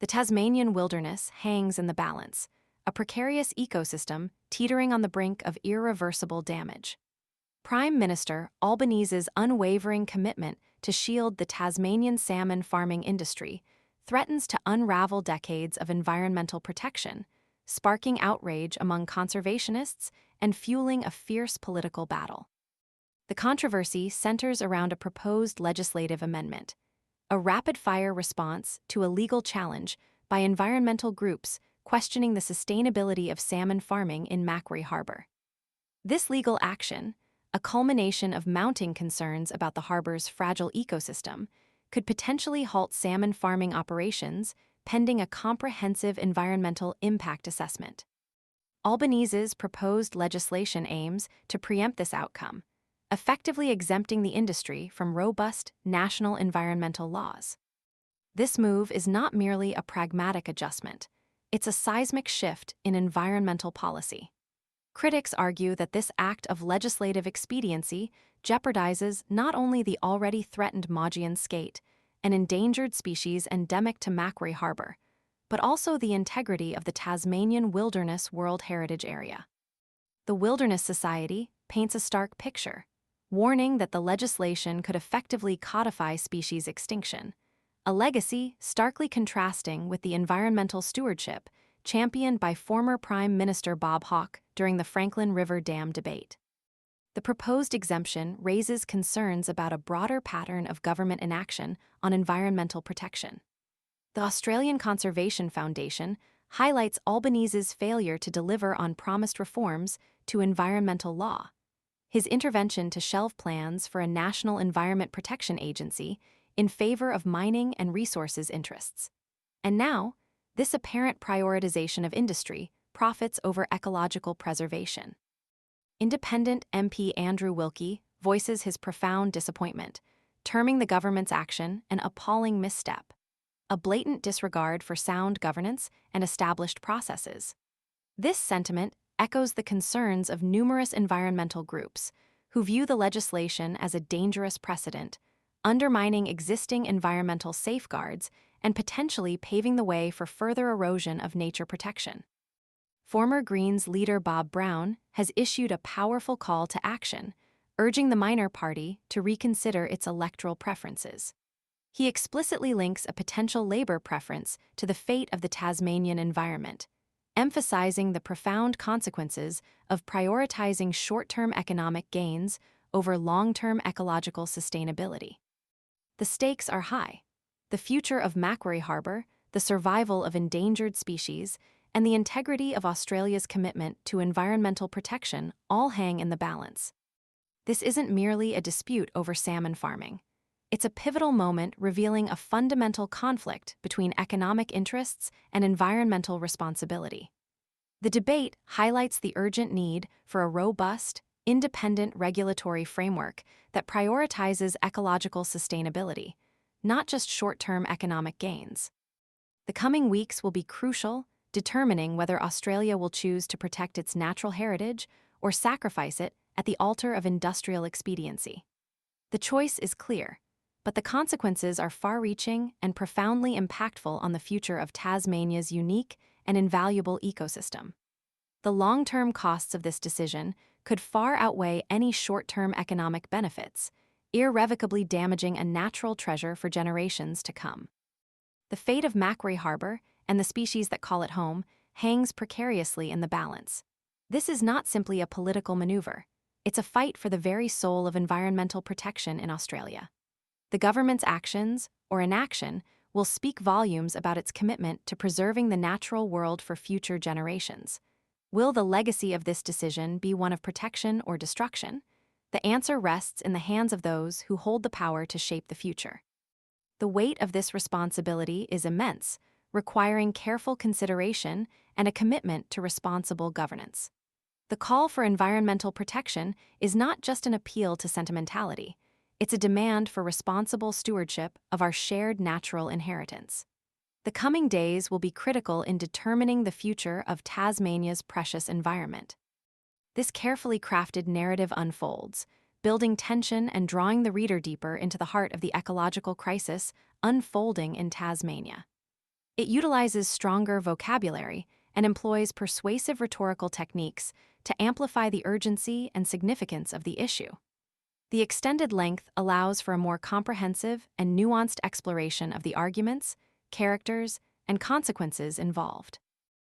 The Tasmanian wilderness hangs in the balance, a precarious ecosystem teetering on the brink of irreversible damage. Prime Minister Albanese's unwavering commitment to shield the Tasmanian salmon farming industry threatens to unravel decades of environmental protection, sparking outrage among conservationists and fueling a fierce political battle. The controversy centers around a proposed legislative amendment, a rapid-fire response to a legal challenge by environmental groups questioning the sustainability of salmon farming in Macquarie Harbour. This legal action, a culmination of mounting concerns about the harbor's fragile ecosystem, could potentially halt salmon farming operations pending a comprehensive environmental impact assessment. Albanese's proposed legislation aims to preempt this outcome, effectively exempting the industry from robust national environmental laws. This move is not merely a pragmatic adjustment, it's a seismic shift in environmental policy. Critics argue that this act of legislative expediency jeopardizes not only the already threatened Maugean skate, an endangered species endemic to Macquarie Harbour, but also the integrity of the Tasmanian Wilderness World Heritage Area. The Wilderness Society paints a stark picture, warning that the legislation could effectively codify species extinction, a legacy starkly contrasting with the environmental stewardship championed by former Prime Minister Bob Hawke during the Franklin River Dam debate. The proposed exemption raises concerns about a broader pattern of government inaction on environmental protection. The Australian Conservation Foundation highlights Albanese's failure to deliver on promised reforms to environmental law. His intervention to shelve plans for a national environment protection agency in favor of mining and resources interests. And now, this apparent prioritization of industry profits over ecological preservation. Independent MP Andrew Wilkie voices his profound disappointment, terming the government's action an appalling misstep, a blatant disregard for sound governance and established processes. This sentiment echoes the concerns of numerous environmental groups who view the legislation as a dangerous precedent, undermining existing environmental safeguards and potentially paving the way for further erosion of nature protection. Former Greens leader Bob Brown has issued a powerful call to action, urging the minor party to reconsider its electoral preferences. He explicitly links a potential Labour preference to the fate of the Tasmanian environment, emphasizing the profound consequences of prioritizing short-term economic gains over long-term ecological sustainability. The stakes are high. The future of Macquarie Harbour, the survival of endangered species, and the integrity of Australia's commitment to environmental protection all hang in the balance. This isn't merely a dispute over salmon farming. It's a pivotal moment revealing a fundamental conflict between economic interests and environmental responsibility. The debate highlights the urgent need for a robust, independent regulatory framework that prioritizes ecological sustainability, not just short-term economic gains. The coming weeks will be crucial, determining whether Australia will choose to protect its natural heritage or sacrifice it at the altar of industrial expediency. The choice is clear, but the consequences are far-reaching and profoundly impactful on the future of Tasmania's unique and invaluable ecosystem. The long-term costs of this decision could far outweigh any short-term economic benefits, irrevocably damaging a natural treasure for generations to come. The fate of Macquarie Harbour and the species that call it home hangs precariously in the balance. This is not simply a political maneuver. It's a fight for the very soul of environmental protection in Australia. The government's actions, or inaction, will speak volumes about its commitment to preserving the natural world for future generations. Will the legacy of this decision be one of protection or destruction? The answer rests in the hands of those who hold the power to shape the future. The weight of this responsibility is immense, requiring careful consideration and a commitment to responsible governance. The call for environmental protection is not just an appeal to sentimentality. It's a demand for responsible stewardship of our shared natural inheritance. The coming days will be critical in determining the future of Tasmania's precious environment. This carefully crafted narrative unfolds, building tension and drawing the reader deeper into the heart of the ecological crisis unfolding in Tasmania. It utilizes stronger vocabulary and employs persuasive rhetorical techniques to amplify the urgency and significance of the issue. The extended length allows for a more comprehensive and nuanced exploration of the arguments, characters, and consequences involved.